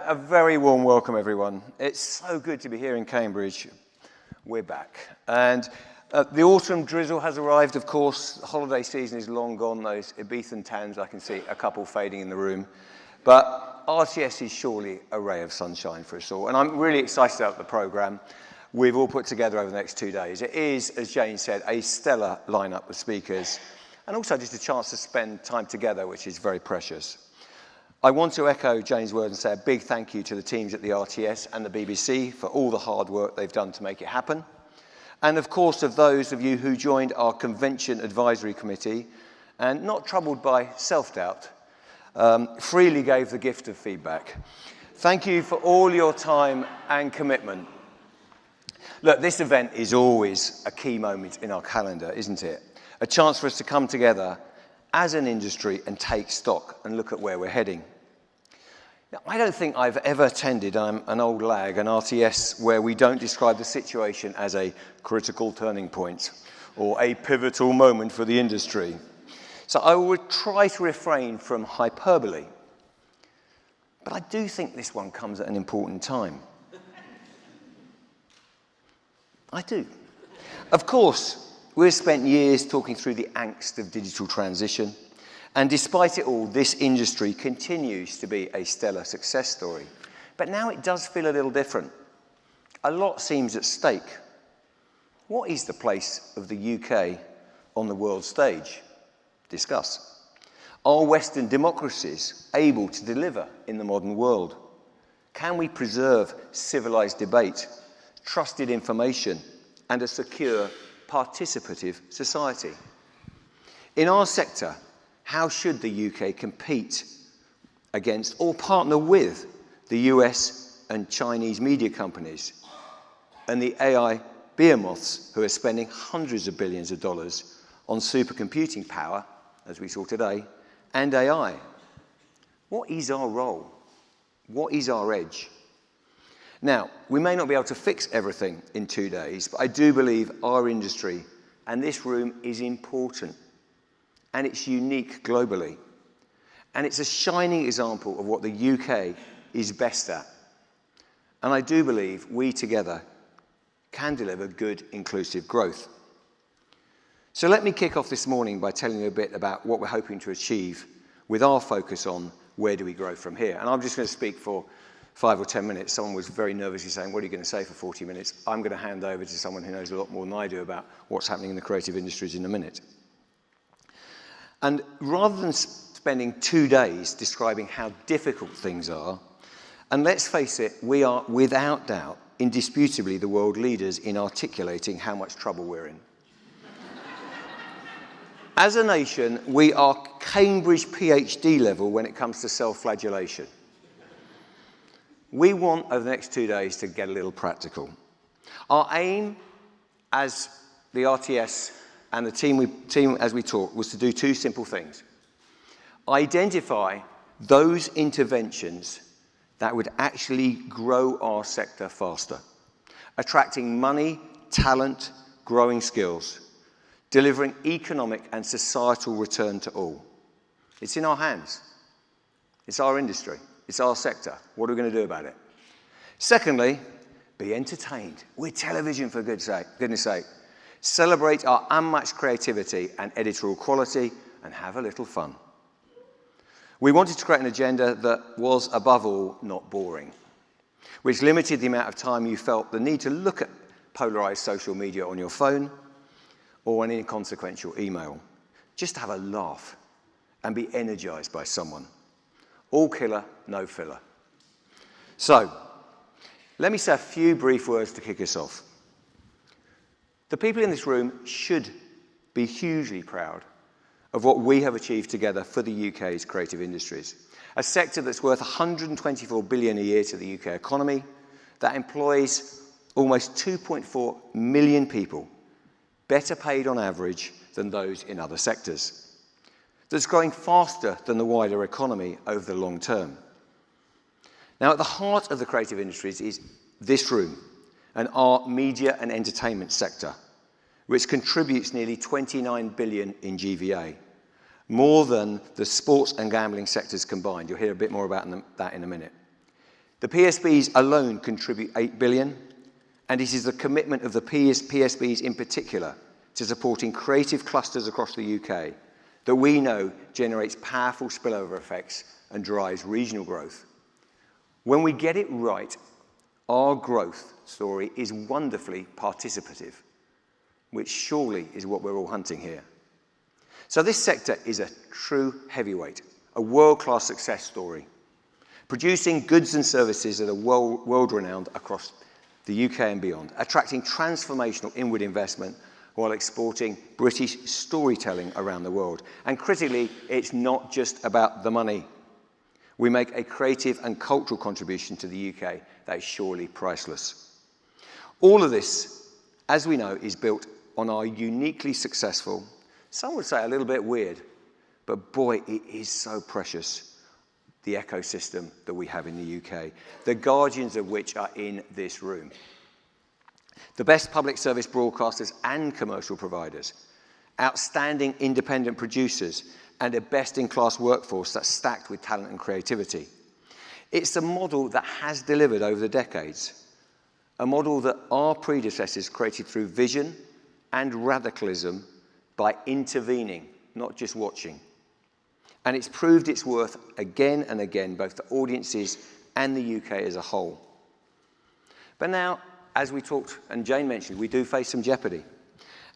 A very warm welcome, everyone. It's so good to be here in Cambridge. We're back. And the autumn drizzle has arrived, of course. The holiday season is long gone. Those Ibizan tans, I can see a couple fading in the room. But RTS is surely a ray of sunshine for us all. And I'm really excited about the programme we've all put together over the next 2 days. It is, as Jane said, a stellar lineup of speakers. And also just a chance to spend time together, which is very precious. I want to echo Jane's words and say a big thank you to the teams at the RTS and the BBC for all the hard work they've done to make it happen. And of course, of those of you who joined our Convention Advisory Committee and not troubled by self-doubt, freely gave the gift of feedback. Thank you for all your time and commitment. Look, this event is always a key moment in our calendar, isn't it? A chance for us to come together as an industry and take stock and look at where we're heading. Now, I don't think I've ever attended, I'm an old lag, an RTS where we don't describe the situation as a critical turning point or a pivotal moment for the industry. So I would try to refrain from hyperbole. But I do think this one comes at an important time. I do. Of course, we've spent years talking through the angst of digital transition, and despite it all, this industry continues to be a stellar success story. But now it does feel a little different. A lot seems at stake. What is the place of the UK on the world stage? Discuss. Are Western democracies able to deliver in the modern world? Can we preserve civilized debate, trusted information, and a secure participative society? In our sector, how should the UK compete against or partner with the US and Chinese media companies and the AI behemoths who are spending hundreds of billions of dollars on supercomputing power, as we saw today, and AI? What is our role? What is our edge? Now, we may not be able to fix everything in 2 days, but I do believe our industry and this room is important, and it's unique globally. And it's a shining example of what the UK is best at. And I do believe we together can deliver good, inclusive growth. So let me kick off this morning by telling you a bit about what we're hoping to achieve with our focus on where do we grow from here. And I'm just going to speak for 5 or 10 minutes. Someone was very nervously saying, what are you going to say for 40 minutes? I'm going to hand over to someone who knows a lot more than I do about what's happening in the creative industries in a minute. And rather than spending 2 days describing how difficult things are, and let's face it, we are without doubt, indisputably the world leaders in articulating how much trouble we're in. As a nation, we are Cambridge PhD level when it comes to self-flagellation. We want, over the next 2 days, to get a little practical. Our aim as the RTS and the team as we talk was to do 2 simple things. Identify those interventions that would actually grow our sector faster, attracting money, talent, growing skills, delivering economic and societal return to all. It's in our hands. It's our industry. It's our sector. What are we going to do about it? Secondly, be entertained. We're television, for goodness sake. Celebrate our unmatched creativity and editorial quality and have a little fun. We wanted to create an agenda that was, above all, not boring, which limited the amount of time you felt the need to look at polarized social media on your phone or an inconsequential email. Just have a laugh and be energized by someone. All killer, no filler. So, let me say a few brief words to kick us off. The people in this room should be hugely proud of what we have achieved together for the UK's creative industries. A sector that's worth 124 billion a year to the UK economy, that employs almost 2.4 million people, better paid on average than those in other sectors. That's growing faster than the wider economy over the long term. Now, at the heart of the creative industries is this room and our media and entertainment sector, which contributes nearly 29 billion in GVA, more than the sports and gambling sectors combined. You'll hear a bit more about that in a minute. The PSBs alone contribute 8 billion, and it is the commitment of the PSBs in particular to supporting creative clusters across the UK that we know generates powerful spillover effects and drives regional growth. When we get it right, our growth story is wonderfully participative, which surely is what we're all hunting here. So this sector is a true heavyweight, a world-class success story, producing goods and services that are world-renowned across the UK and beyond, attracting transformational inward investment while exporting British storytelling around the world. And critically, it's not just about the money. We make a creative and cultural contribution to the UK that is surely priceless. All of this, as we know, is built on our uniquely successful, some would say a little bit weird, but boy, it is so precious, the ecosystem that we have in the UK, the guardians of which are in this room. The best public service broadcasters and commercial providers, outstanding independent producers, and a best-in-class workforce that's stacked with talent and creativity. It's a model that has delivered over the decades, a model that our predecessors created through vision and radicalism by intervening, not just watching. And it's proved its worth again and again, both to audiences and the UK as a whole. But now, as we talked and Jane mentioned, we do face some jeopardy.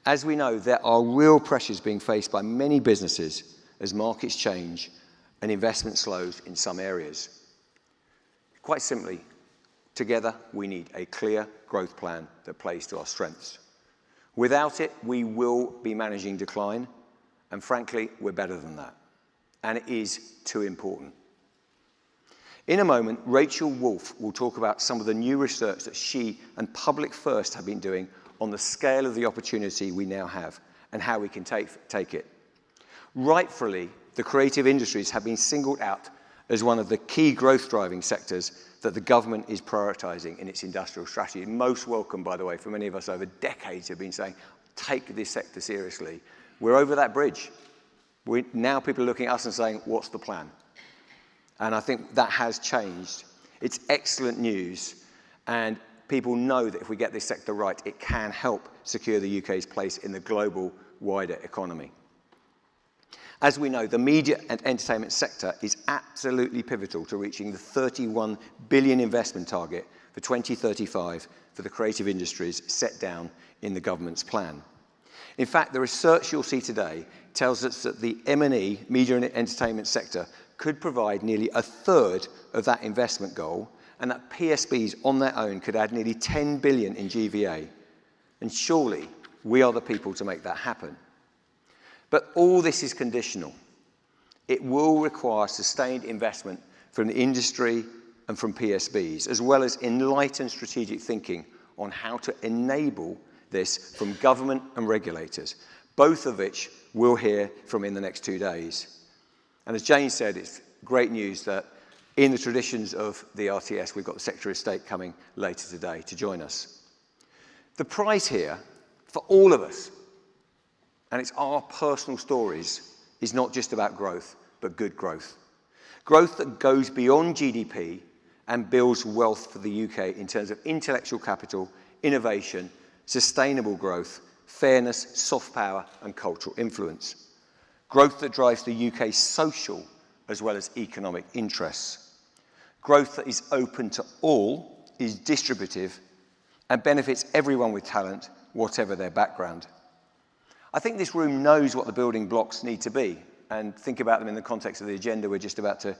As we know, there are real pressures being faced by many businesses as markets change and investment slows in some areas. Quite simply, together we need a clear growth plan that plays to our strengths. Without it, we will be managing decline, and frankly, we're better than that. And it is too important. In a moment, Rachel Wolfe will talk about some of the new research that she and Public First have been doing on the scale of the opportunity we now have and how we can take it. Rightfully, the creative industries have been singled out as one of the key growth-driving sectors that the government is prioritising in its industrial strategy. Most welcome, by the way, for many of us over decades have been saying, take this sector seriously. We're over that bridge. Now people are looking at us and saying, what's the plan? And I think that has changed. It's excellent news, and people know that if we get this sector right, it can help secure the UK's place in the global wider economy. As we know, the media and entertainment sector is absolutely pivotal to reaching the 31 billion investment target for 2035 for the creative industries set down in the government's plan. In fact, the research you'll see today tells us that the M&E, media and entertainment sector, could provide nearly a third of that investment goal, and that PSBs on their own could add nearly 10 billion in GVA. And surely, we are the people to make that happen. But all this is conditional. It will require sustained investment from the industry and from PSBs, as well as enlightened strategic thinking on how to enable this from government and regulators, both of which we'll hear from in the next 2 days. And as Jane said, it's great news that in the traditions of the RTS, we've got the Secretary of State coming later today to join us. The prize here for all of us, and it's our personal stories, is not just about growth, but good growth. Growth that goes beyond GDP and builds wealth for the UK in terms of intellectual capital, innovation, sustainable growth, fairness, soft power, and cultural influence. Growth that drives the UK's social as well as economic interests. Growth that is open to all, is distributive, and benefits everyone with talent, whatever their background. I think this room knows what the building blocks need to be, and think about them in the context of the agenda we're just about to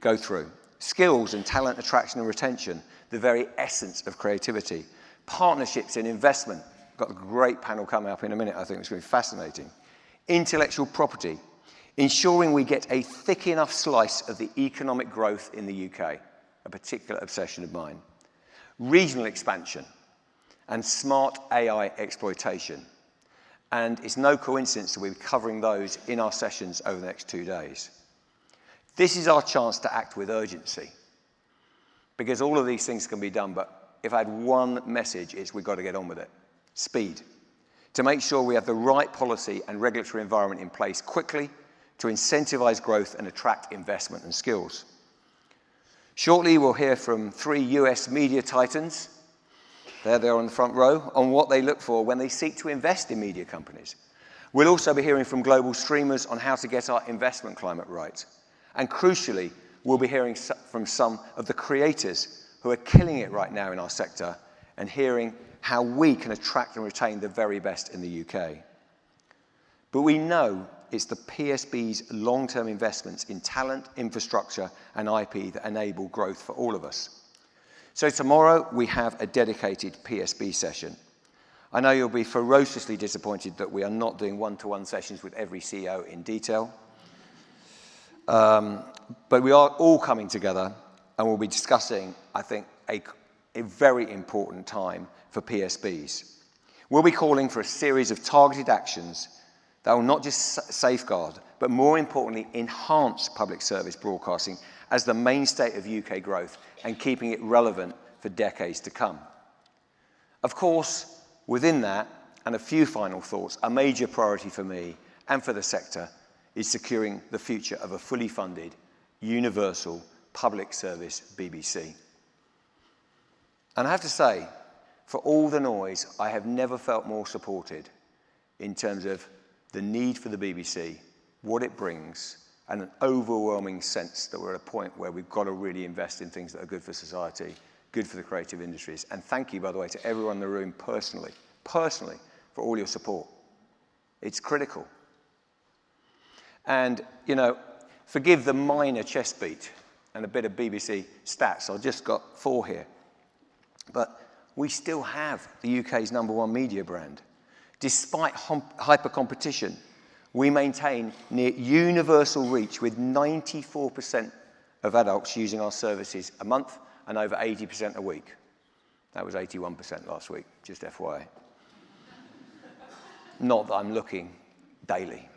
go through. Skills and talent attraction and retention, the very essence of creativity. Partnerships and investment. Got a great panel coming up in a minute, I think it's going to be fascinating. Intellectual property, ensuring we get a thick enough slice of the economic growth in the UK, a particular obsession of mine. Regional expansion and smart AI exploitation. And it's no coincidence that we'll be covering those in our sessions over the next 2 days. This is our chance to act with urgency, because all of these things can be done, but if I had one message, it's we've got to get on with it. Speed. To make sure we have the right policy and regulatory environment in place quickly to incentivize growth and attract investment and skills. Shortly, we'll hear from 3 US media titans, there they are on the front row, on what they look for when they seek to invest in media companies. We'll also be hearing from global streamers on how to get our investment climate right. And crucially, we'll be hearing from some of the creators who are killing it right now in our sector and hearing how we can attract and retain the very best in the UK. But we know it's the PSB's long-term investments in talent, infrastructure, and IP that enable growth for all of us. So tomorrow, we have a dedicated PSB session. I know you'll be ferociously disappointed that we are not doing one-to-one sessions with every CEO in detail. But we are all coming together and we'll be discussing, I think, a very important time for PSBs. We'll be calling for a series of targeted actions that will not just safeguard, but more importantly, enhance public service broadcasting as the mainstay of UK growth and keeping it relevant for decades to come. Of course, within that, and a few final thoughts, a major priority for me and for the sector is securing the future of a fully funded, universal, public service BBC. And I have to say, for all the noise, I have never felt more supported in terms of the need for the BBC, what it brings, and an overwhelming sense that we're at a point where we've got to really invest in things that are good for society, good for the creative industries. And thank you, by the way, to everyone in the room personally, for all your support. It's critical. And, you know, forgive the minor chest beat and a bit of BBC stats. I've just got 4 here. But we still have the UK's #1 media brand. Despite hyper-competition, we maintain near universal reach with 94% of adults using our services a month and over 80% a week. That was 81% last week, just FYI. Not that I'm looking daily.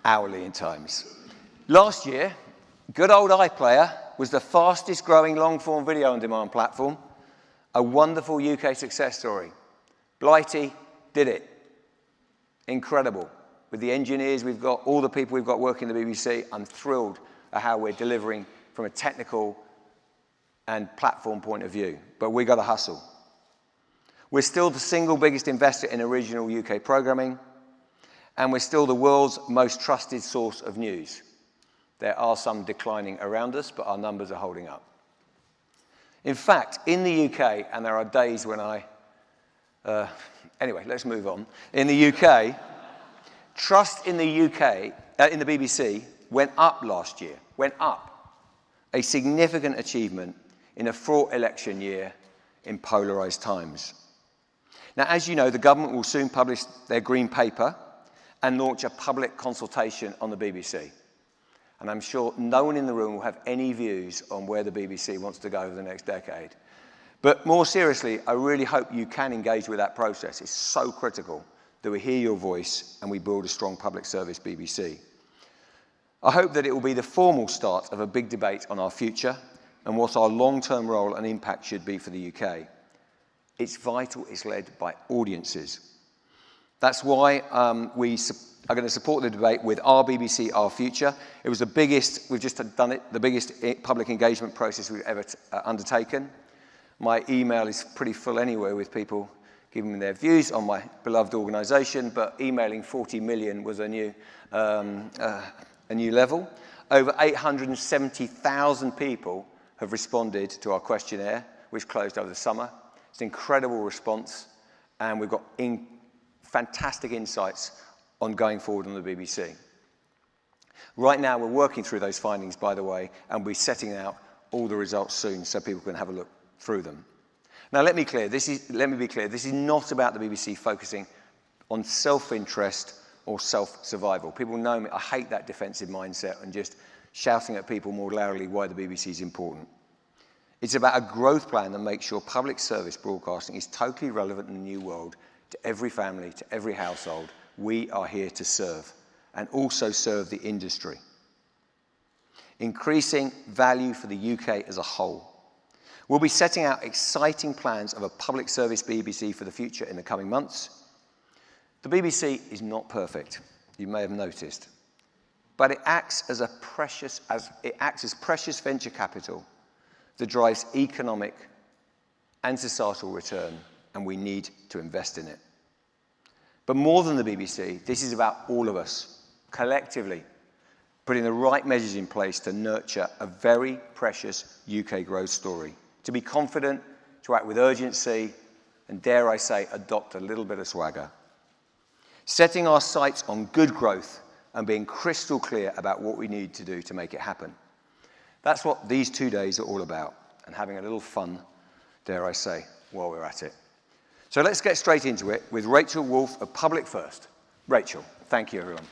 Hourly in times. Last year, good old iPlayer was the fastest growing long-form video on demand platform, a wonderful UK success story. Blighty did it. Incredible. With the engineers we've got, all the people we've got working in the BBC, I'm thrilled at how we're delivering from a technical and platform point of view. But we've got to hustle. We're still the single biggest investor in original UK programming, and we're still the world's most trusted source of news. There are some declining around us, but our numbers are holding up. In fact, in the UK, and there are days when anyway, let's move on. In the UK, trust in the BBC went up last year, went up. A significant achievement in a fraught election year in polarised times. Now, as you know, the government will soon publish their green paper and launch a public consultation on the BBC. And I'm sure no one in the room will have any views on where the BBC wants to go over the next decade. But more seriously, I really hope you can engage with that process. It's so critical that we hear your voice and we build a strong public service BBC. I hope that it will be the formal start of a big debate on our future and what our long-term role and impact should be for the UK. It's vital it's led by audiences. That's why we are going to support the debate with Our BBC, Our Future. It was the biggest, we've just done it, the biggest public engagement process we've ever undertaken. My email is pretty full anyway with people giving me their views on my beloved organisation, but emailing 40 million was a new level. Over 870,000 people have responded to our questionnaire, which closed over the summer. It's an incredible response, and we've got fantastic insights on going forward on the BBC. Right now, we're working through those findings, by the way, and we'll be setting out all the results soon so people can have a look through them. Now, let me be clear, this is not about the BBC focusing on self-interest or self-survival. People know me, I hate that defensive mindset and just shouting at people more loudly why the BBC is important. It's about a growth plan that makes sure public service broadcasting is totally relevant in the new world to every family, to every household. We are here to serve and also serve the industry. Increasing value for the UK as a whole. We'll be setting out exciting plans of a public service BBC for the future in the coming months. The BBC is not perfect, you may have noticed. but it acts as precious venture capital that drives economic and societal return, and we need to invest in it. But more than the BBC, this is about all of us, collectively, putting the right measures in place to nurture a very precious UK growth story, to be confident, to act with urgency, and dare I say, adopt a little bit of swagger. Setting our sights on good growth and being crystal clear about what we need to do to make it happen. That's what these 2 days are all about, and having a little fun, dare I say, while we're at it. So let's get straight into it with Rachel Wolfe of Public First. Rachel, thank you, everyone.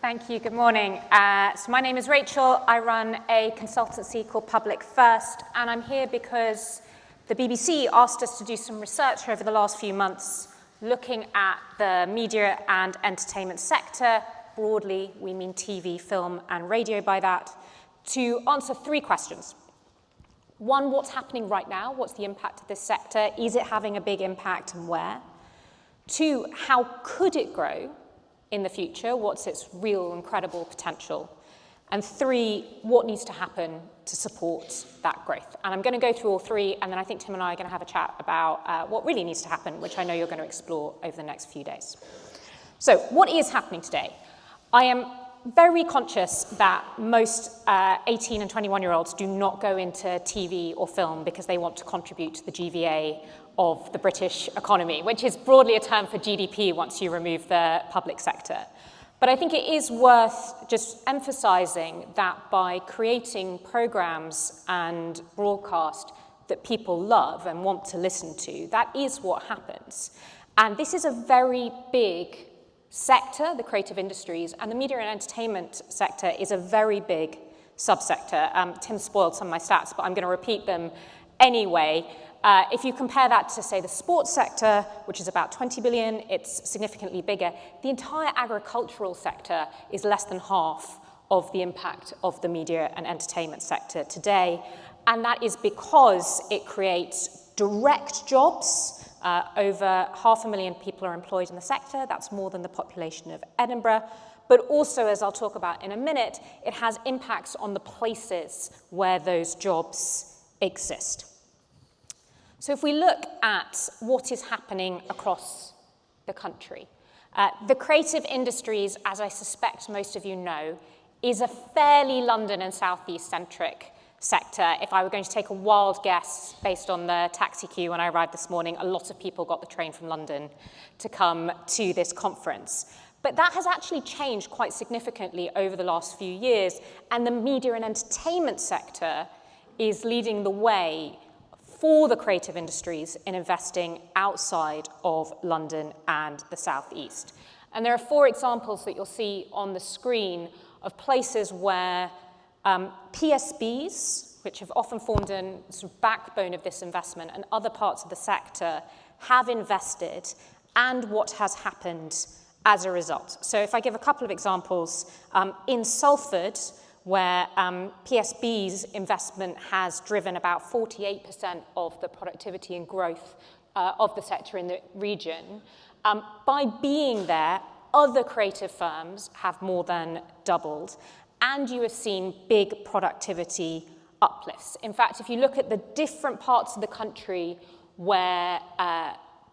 Thank you. Good morning. So my name is Rachel. I run a consultancy called Public First, and I'm here because the BBC asked us to do some research over the last few months looking at the media and entertainment sector. Broadly, we mean TV, film, and radio by that, to answer 3 questions. 1, what's happening right now? What's the impact of this sector? Is it having a big impact, and where? 2, how could it grow in the future? What's its real and credible potential? And 3, what needs to happen to support that growth? And I'm going to go through all 3, and then I think Tim and I are going to have a chat about what really needs to happen, which I know you're going to explore over the next few days. So what is happening today? I am very conscious that most 18 and 21-year-olds do not go into TV or film because they want to contribute to the GVA of the British economy, which is broadly a term for GDP once you remove the public sector. But I think it is worth just emphasizing that by creating programs and broadcast that people love and want to listen to, that is what happens. And this is a very big sector, the creative industries, and the media and entertainment sector is a very big subsector. Tim spoiled some of my stats, but I'm going to repeat them anyway. If you compare that to, say, the sports sector, which is about 20 billion, it's significantly bigger. The entire agricultural sector is less than half of the impact of the media and entertainment sector today. And that is because it creates direct jobs. Over 500,000 people are employed in the sector. That's more than the population of Edinburgh. But also, as I'll talk about in a minute, it has impacts on the places where those jobs exist. So if we look at what is happening across the country, the creative industries, as I suspect most of you know, is a fairly London and South East centric sector. If I were going to take a wild guess based on the taxi queue when I arrived this morning, a lot of people got the train from London to come to this conference. But that has actually changed quite significantly over the last few years, and the media and entertainment sector is leading the way for the creative industries in investing outside of London and the South East. And there are 4 examples that you'll see on the screen of places where PSBs, which have often formed a sort of backbone of this investment, and other parts of the sector have invested, and what has happened as a result. So if I give a couple of examples, in Salford, where PSB's investment has driven about 48% of the productivity and growth of the sector in the region, by being there, other creative firms have more than doubled, and you have seen big productivity uplifts. In fact, if you look at the different parts of the country where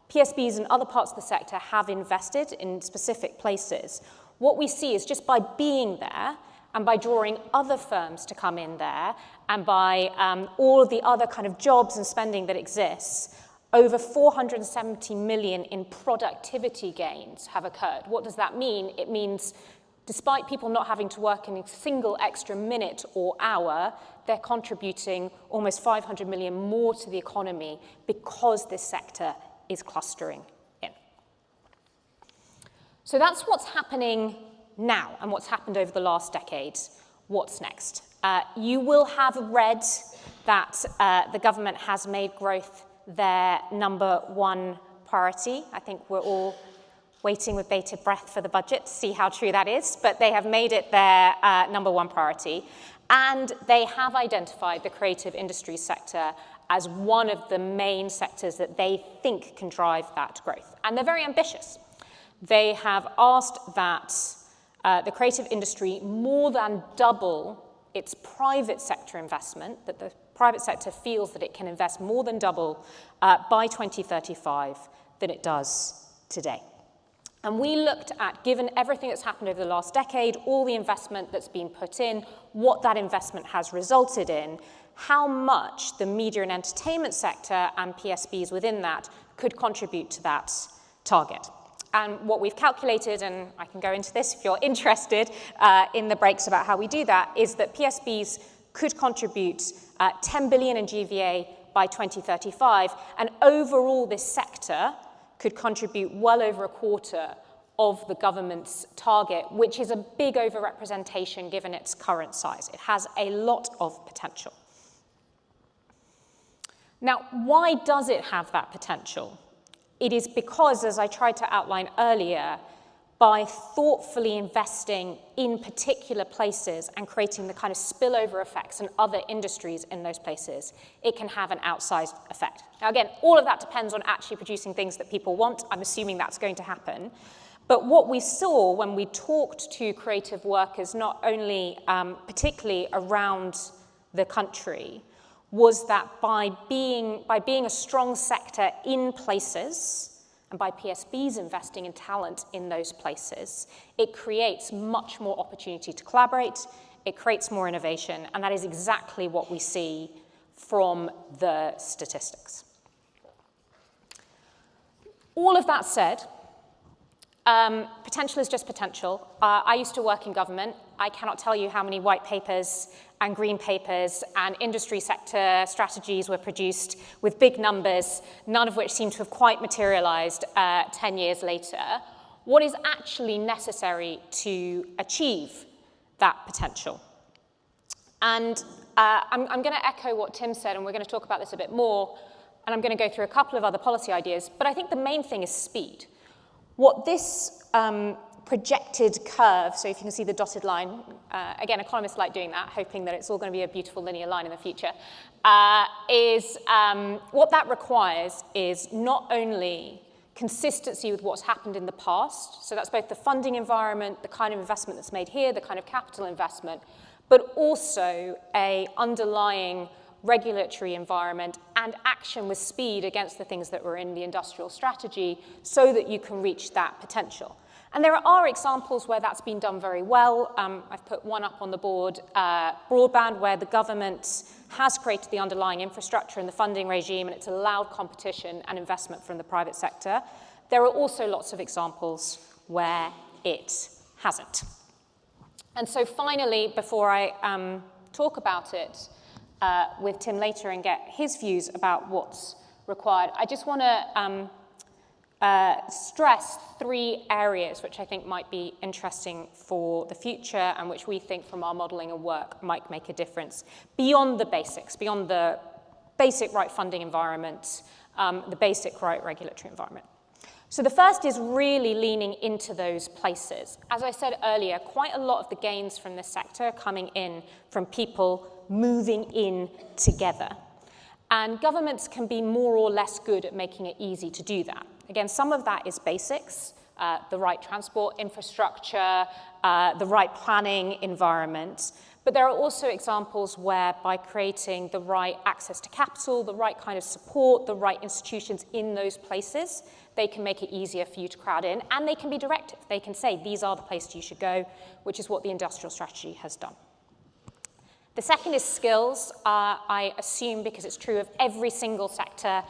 PSBs and other parts of the sector have invested in specific places, what we see is just by being there and by drawing other firms to come in there and by all of the other kind of jobs and spending that exists, over 470 million in productivity gains have occurred. What does that mean? It means despite people not having to work in a single extra minute or hour, they're contributing almost 500 million more to the economy because this sector is clustering in. So that's what's happening now and what's happened over the last decade. What's next? You will have read that the government has made growth their number 1 priority. I think we're all waiting with bated breath for the budget to see how true that is, but they have made it their number 1 priority. And they have identified the creative industry sector as one of the main sectors that they think can drive that growth. And they're very ambitious. They have asked that the creative industry more than double its private sector investment, that the private sector feels that it can invest more than double by 2035 than it does today. And we looked at, given everything that's happened over the last decade, all the investment that's been put in, what that investment has resulted in, how much the media and entertainment sector and PSBs within that could contribute to that target. And what we've calculated, and I can go into this if you're interested in the breaks about how we do that, is that PSBs could contribute 10 billion in GVA by 2035, and overall this sector could contribute well over a quarter of the government's target, which is a big overrepresentation given its current size. It has a lot of potential. Now, why does it have that potential? It is because, as I tried to outline earlier, by thoughtfully investing in particular places and creating the kind of spillover effects in other industries in those places, it can have an outsized effect. Now, again, all of that depends on actually producing things that people want. I'm assuming that's going to happen. But what we saw when we talked to creative workers, not only particularly around the country, was that by being a strong sector in places, and by PSBs investing in talent in those places, it creates much more opportunity to collaborate, it creates more innovation, and that is exactly what we see from the statistics. All of that said, potential is just potential. I used to work in government. I cannot tell you how many white papers and green papers and industry sector strategies were produced with big numbers, none of which seem to have quite materialized 10 years later. What is actually necessary to achieve that potential? And I'm going to echo what Tim said, and we're going to talk about this a bit more, and I'm going to go through a couple of other policy ideas, but I think the main thing is speed. What this projected curve, so if you can see the dotted line, again, economists like doing that, hoping that it's all going to be a beautiful linear line in the future, is what that requires is not only consistency with what's happened in the past, so that's both the funding environment, the kind of investment that's made here, the kind of capital investment, but also an underlying regulatory environment and action with speed against the things that were in the industrial strategy so that you can reach that potential. And there are examples where that's been done very well. I've put one up on the board, broadband, where the government has created the underlying infrastructure and the funding regime, and it's allowed competition and investment from the private sector. There are also lots of examples where it hasn't. And so finally, before I talk about it with Tim later and get his views about what's required, I just want to stress three areas which I think might be interesting for the future and which we think from our modelling and work might make a difference beyond the basics, beyond the basic right funding environment, the basic right regulatory environment. So the first is really leaning into those places. As I said earlier, quite a lot of the gains from this sector are coming in from people moving in together. And governments can be more or less good at making it easy to do that. Again, some of that is basics, the right transport infrastructure, the right planning environment. But there are also examples where by creating the right access to capital, the right kind of support, the right institutions in those places, they can make it easier for you to crowd in, and they can be directive. They can say, these are the places you should go, which is what the industrial strategy has done. The second is skills. I assume, because it's true of every single sector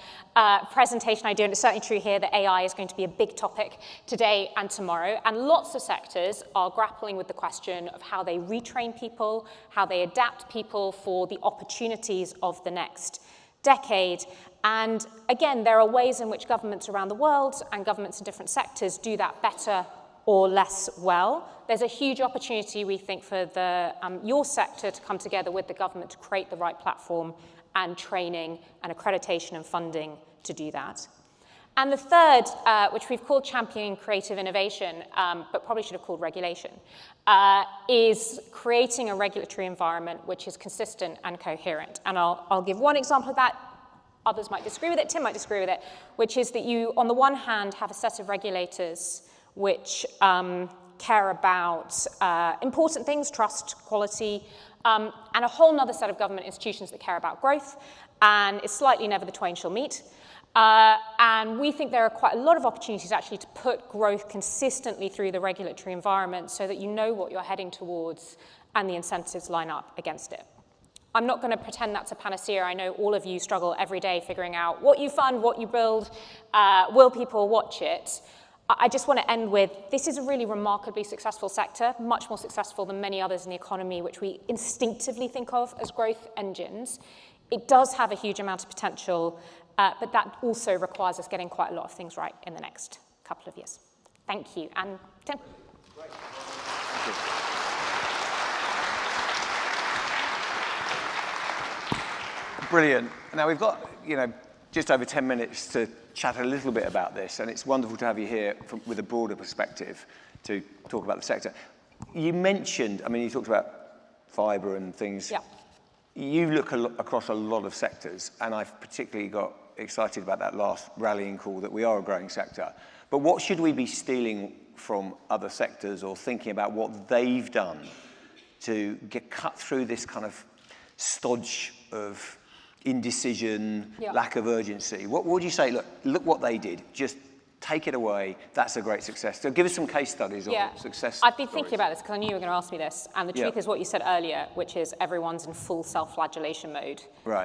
presentation I do, and it's certainly true here, that AI is going to be a big topic today and tomorrow. And lots of sectors are grappling with the question of how they retrain people, how they adapt people for the opportunities of the next decade. And again, there are ways in which governments around the world and governments in different sectors do that better or less well. There's a huge opportunity, we think, for your sector to come together with the government to create the right platform and training and accreditation and funding to do that. And the third, which we've called championing creative innovation, but probably should have called regulation, is creating a regulatory environment which is consistent and coherent. And I'll give one example of that. others might disagree with it, Tim might disagree with it, which is that you, on the one hand, have a set of regulators which care about important things, trust, quality, and a whole other set of government institutions that care about growth, and it's slightly never the twain shall meet. And we think there are quite a lot of opportunities actually to put growth consistently through the regulatory environment so that you know what you're heading towards and the incentives line up against it. I'm not going to pretend that's a panacea. I know all of you struggle every day figuring out what you fund, what you build, will people watch it. I just want to end with, this is a really remarkably successful sector, much more successful than many others in the economy, which we instinctively think of as growth engines. It does have a huge amount of potential, but that also requires us getting quite a lot of things right in the next couple of years. Thank you. And Tim. Great. Thank you. Brilliant. Now we've got, just over 10 minutes to chat a little bit about this, and it's wonderful to have you here with a broader perspective to talk about the sector. You mentioned, you talked about fibre and things. Yeah. You look across a lot of sectors, and I've particularly got excited about that last rallying call that we are a growing sector. But what should we be stealing from other sectors or thinking about what they've done to get cut through this kind of stodge of indecision, lack of urgency? What would you say, look what they did, just take it away, that's a great success. So give us some case studies of success I've been stories. thinking about this because I knew you were going to ask me this, and the truth is what you said earlier, which is everyone's in full self-flagellation mode,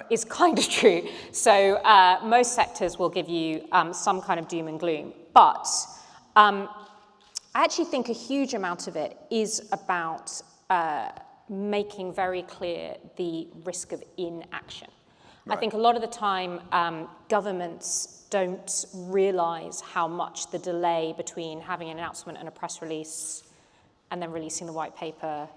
is kind of true. So most sectors will give you some kind of doom and gloom, but I actually think a huge amount of it is about making very clear the risk of inaction. I think a lot of the time governments don't realise how much the delay between having an announcement and a press release and then releasing the white paper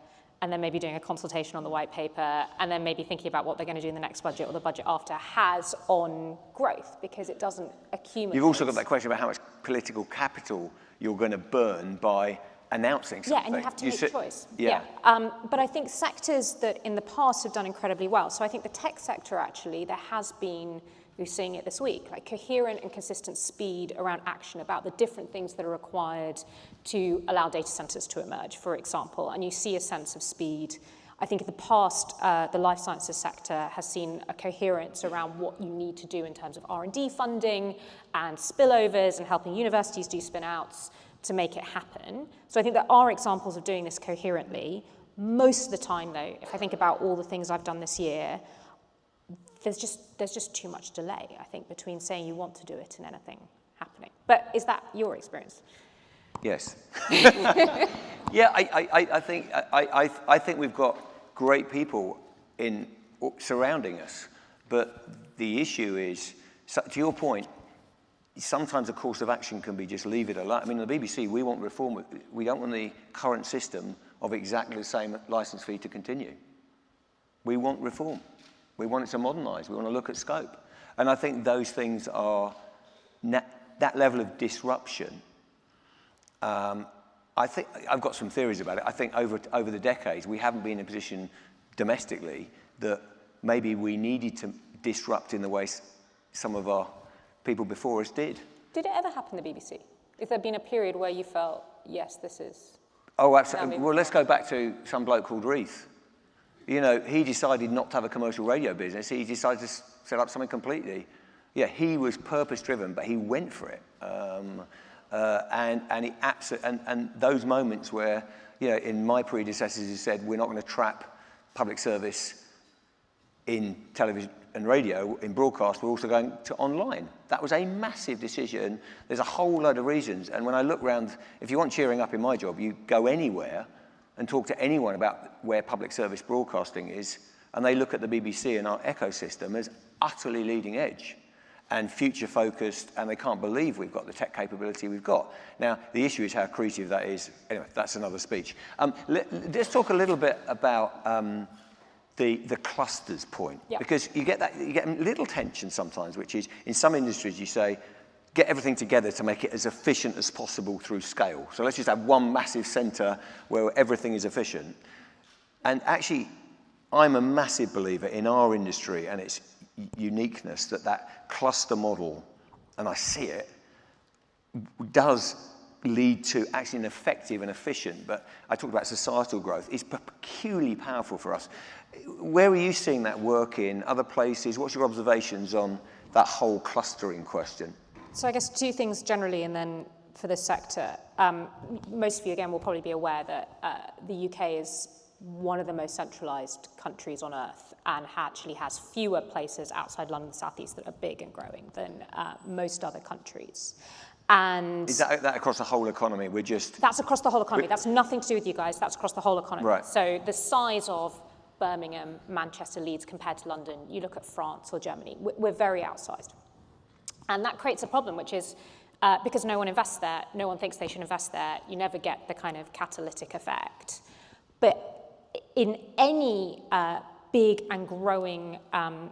and then maybe doing a consultation on the white paper and then maybe thinking about what they're going to do in the next budget or the budget after has on growth, because it doesn't accumulate. You've also got that question about how much political capital you're going to burn by announcing something. Yeah, and you have to make a choice. But I think sectors that in the past have done incredibly well. So I think the tech sector, actually, there has been, we're seeing it this week, like coherent and consistent speed around action about the different things that are required to allow data centers to emerge, for example. And you see a sense of speed. I think in the past, the life sciences sector has seen a coherence around what you need to do in terms of R&D funding and spillovers and helping universities do spin-outs to make it happen. So I think there are examples of doing this coherently. Most of the time, though, if I think about all the things I've done this year, there's just too much delay, I think, between saying you want to do it and anything happening. But is that your experience? Yes. Yeah, I think we've got great people surrounding us, but the issue is, to your point, sometimes a course of action can be just leave it alone. The BBC, we want reform. We don't want the current system of exactly the same licence fee to continue. We want reform. We want it to modernise. We want to look at scope. And I think those things are, that level of disruption, I think, I've got some theories about it. I think over the decades, we haven't been in a position domestically that maybe we needed to disrupt in the way some of our people before us did. Did it ever happen in the BBC? Has there been a period where you felt, yes, this is... Oh, absolutely. Well, let's go back to some bloke called Reith. He decided not to have a commercial radio business. He decided to set up something completely. Yeah, he was purpose-driven, but he went for it. And he and those moments where, in my predecessors who said, we're not going to trap public service in television and radio, in broadcast, we're also going to online. That was a massive decision. There's a whole load of reasons. And when I look around, if you want cheering up in my job, you go anywhere and talk to anyone about where public service broadcasting is, and they look at the BBC and our ecosystem as utterly leading edge and future-focused, and they can't believe we've got the tech capability we've got. Now, the issue is how creative that is. Anyway, that's another speech. Let's talk a little bit about the clusters point, because you get a little tension sometimes, which is in some industries you say, get everything together to make it as efficient as possible through scale. So let's just have one massive centre where everything is efficient. And actually, I'm a massive believer in our industry, and it's uniqueness that cluster model, and I see it, does lead to actually an effective and efficient, but I talked about societal growth, is peculiarly powerful for us. Where are you seeing that work in other places? What's your observations on that whole clustering question? So I guess two things generally, and then for this sector. Most of you, again, will probably be aware that the UK is one of the most centralised countries on earth and actually has fewer places outside London South East that are big and growing than most other countries. And is that across the whole economy? That's across the whole economy. That's nothing to do with you guys. That's across the whole economy. Right. So the size of Birmingham, Manchester, Leeds compared to London, you look at France or Germany, we're very outsized. And that creates a problem, which is because no one invests there, no one thinks they should invest there, you never get the kind of catalytic effect. But in any big and growing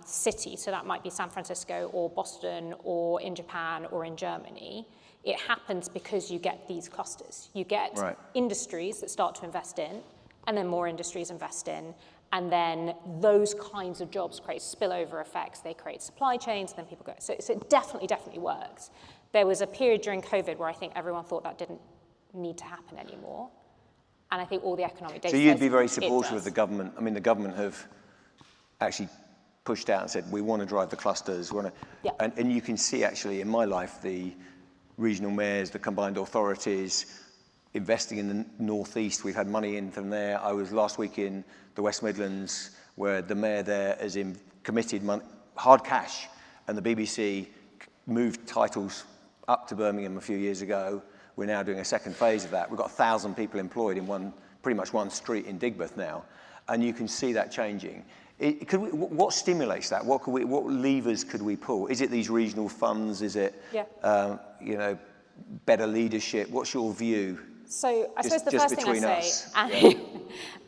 city, so that might be San Francisco or Boston or in Japan or in Germany, it happens because you get these clusters. You get industries that start to invest in, and then more industries invest in, and then those kinds of jobs create spillover effects. They create supply chains, and then people go. So it definitely works. There was a period during COVID where I think everyone thought that didn't need to happen anymore. And I think all the economic data. So you'd be very supportive of the government. I mean, the government have actually pushed out and said, we want to drive the clusters. And you can see actually in my life, the regional mayors, the combined authorities, investing in the northeast. We've had money in from there. I was last week in the West Midlands, where the mayor there has committed hard cash, and the BBC moved titles up to Birmingham a few years ago. We're now doing a second phase of that. We've got 1,000 people employed in pretty much one street in Digbeth now, and you can see that changing. What stimulates that? What levers could we pull? Is it these regional funds? Is it better leadership? What's your view? So I suppose the first thing I say,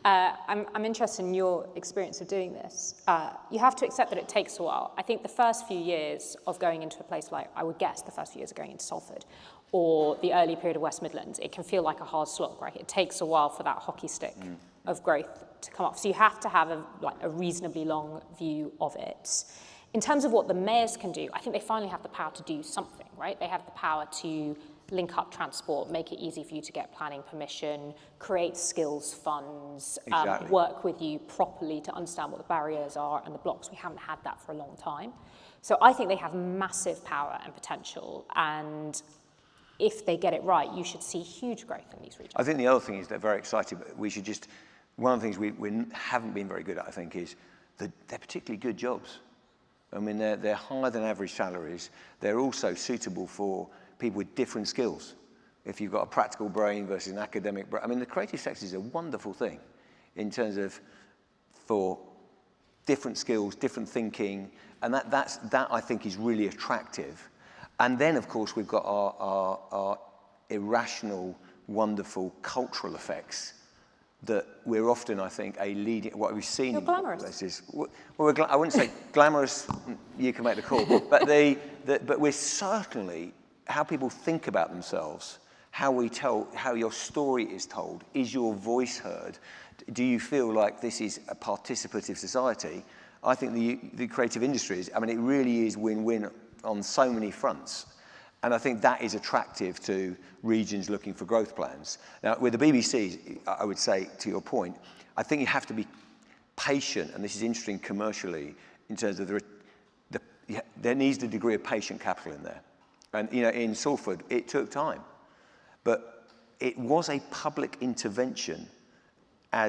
and I'm interested in your experience of doing this. You have to accept that it takes a while. I think the first few years of going into a place like, I would guess the first few years of going into Salford, or the early period of West Midlands, it can feel like a hard slog, right? It takes a while for that hockey stick of growth to come up. So you have to have a reasonably long view of it. In terms of what the mayors can do, I think they finally have the power to do something, right? They have the power to link up transport, make it easy for you to get planning permission, create skills funds, work with you properly to understand what the barriers are and the blocks. We haven't had that for a long time. So I think they have massive power and potential, and if they get it right, you should see huge growth in these regions. I think the other thing is they're very excited, but we should just, one of the things we haven't been very good at, I think, is that they're particularly good jobs. I mean, they're higher than average salaries. They're also suitable for people with different skills. If you've got a practical brain versus an academic brain. I mean, the creative sector is a wonderful thing in terms of for different skills, different thinking, and that I think is really attractive. And then, of course, we've got our irrational, wonderful cultural effects that we're often, I think, a leading, what we've seen. You're glamorous. Places. Well, I wouldn't say glamorous, you can make the call, but but we're certainly, how people think about themselves, how your story is told, is your voice heard? Do you feel like this is a participative society? I think the creative industries, I mean, it really is win-win on so many fronts. And I think that is attractive to regions looking for growth plans. Now, with the BBC, I would say, to your point, I think you have to be patient, and this is interesting commercially, in terms of there needs a degree of patient capital in there. And, in Salford, it took time. But it was a public intervention I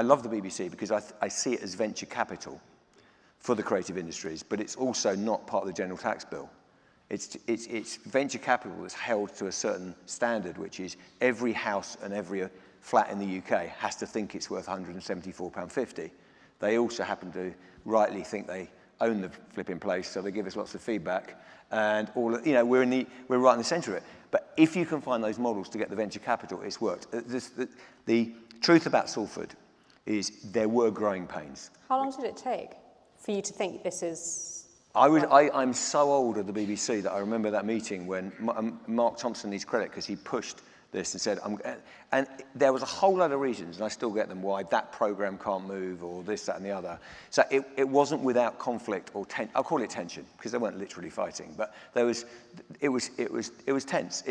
love the BBC because I see it as venture capital for the creative industries, but it's also not part of the general tax bill. It's venture capital that's held to a certain standard, which is every house and every flat in the UK has to think it's worth £174.50. They also happen to rightly think they own the flipping place, so they give us lots of feedback, and we're right in the centre of it. But if you can find those models to get the venture capital, it's worked. The truth about Salford is there were growing pains. How long did it take for you to think this is I'm so old at the BBC that I remember that meeting when Mark Thompson needs credit because he pushed this and said, and there was a whole lot of reasons, and I still get them, why that programme can't move or this, that and the other. So it wasn't without conflict or I'll call it tension, because they weren't literally fighting, but it was tense.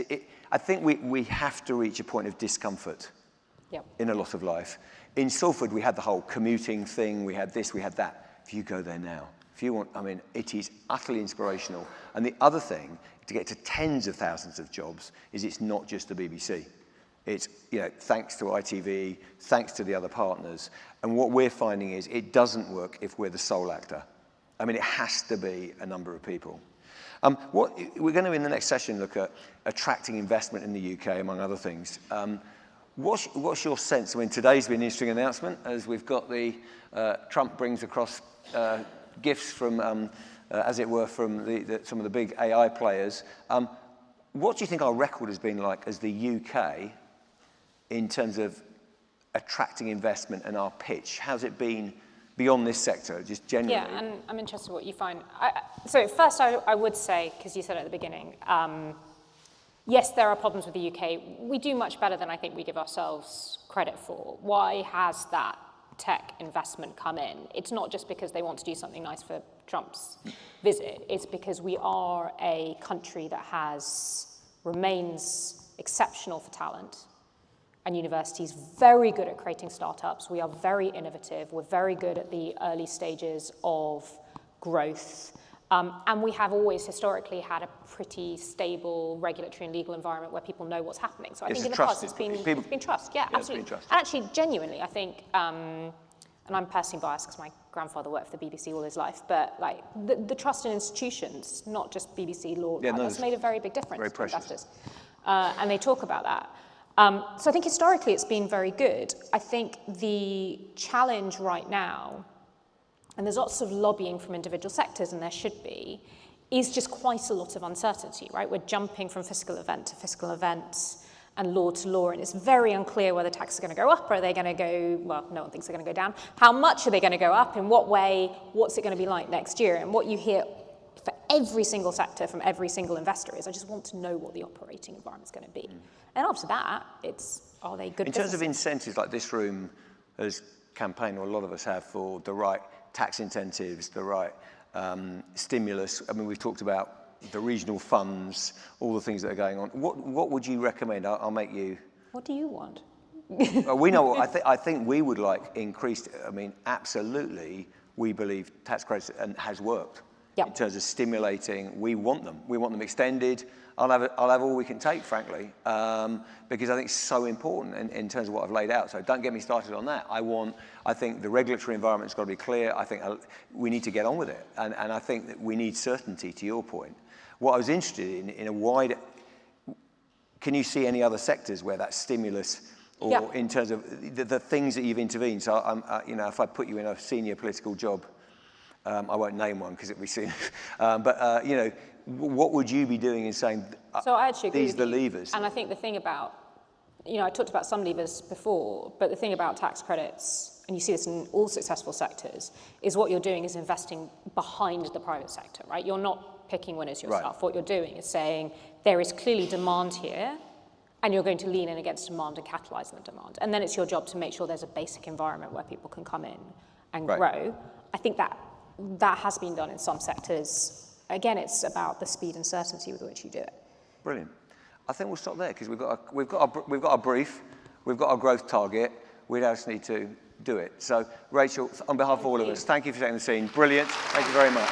I think we have to reach a point of discomfort in a lot of life. In Salford, we had the whole commuting thing, we had this, we had that. If you go there now, if you want, I mean, it is utterly inspirational. And the other thing, to get to tens of thousands of jobs, is it's not just the BBC. It's, thanks to ITV, thanks to the other partners. And what we're finding is it doesn't work if we're the sole actor. I mean, it has to be a number of people. We're going to, in the next session, look at attracting investment in the UK, among other things. What's your sense? I mean, today's been an interesting announcement, as we've got Trump brings across gifts from, as it were, from some of the big AI players. What do you think our record has been like as the UK in terms of attracting investment and our pitch? How's it been beyond this sector, just generally? Yeah, and I'm interested in what you find. So first, I would say, because you said at the beginning, yes, there are problems with the UK. We do much better than I think we give ourselves credit for. Why has that tech investment come in? It's not just because they want to do something nice for Trump's visit. It's because we are a country that remains exceptional for talent, and universities very good at creating startups. We are very innovative. We're very good at the early stages of growth. And we have always historically had a pretty stable regulatory and legal environment where people know what's happening. So I think in the past it's been trust. Yeah, absolutely. And actually, genuinely, I think, and I'm personally biased because my grandfather worked for the BBC all his life, but like the trust in institutions, not just BBC law, that's made a very big difference to investors. And they talk about that. So I think historically it's been very good. I think the challenge right now, and there's lots of lobbying from individual sectors, and there should be, is just quite a lot of uncertainty, right? We're jumping from fiscal event to fiscal event and law to law, and it's very unclear whether taxes are going to go up or are they going to go, well, no one thinks they're going to go down. How much are they going to go up? In what way? What's it going to be like next year? And what you hear for every single sector from every single investor is, I just want to know what the operating environment's going to be. And after that, are they good businesses? In terms of incentives, like this room has campaigned, or a lot of us have, for the right tax incentives, the right stimulus. I mean, we've talked about the regional funds, all the things that are going on. What would you recommend? I'll make you. What do you want? We know what I think we would like increased. I mean, absolutely, we believe tax credits has worked in terms of stimulating. We want them. We want them extended. I'll have all we can take, frankly, because I think it's so important in terms of what I've laid out. So don't get me started on that. I think the regulatory environment's got to be clear. I think we need to get on with it. And I think that we need certainty, to your point. What I was interested in a wider, can you see any other sectors where that stimulus, or in terms of the things that you've intervened? So, if I put you in a senior political job, I won't name one because it'll be seen, but, what would you be doing in saying, so I actually agree these are the levers? And I think the thing about, I talked about some levers before, but the thing about tax credits, and you see this in all successful sectors, is what you're doing is investing behind the private sector, right? You're not picking winners yourself. Right. What you're doing is saying there is clearly demand here, and you're going to lean in against demand and catalyze the demand. And then it's your job to make sure there's a basic environment where people can come in and grow. I think that has been done in some sectors. Again, it's about the speed and certainty with which you do it. Brilliant. I think we'll stop there because we've got a brief, we've got our growth target. We just need to do it. So, Rachel, on behalf of all of us, thank you for taking the scene. Brilliant. Thank you very much.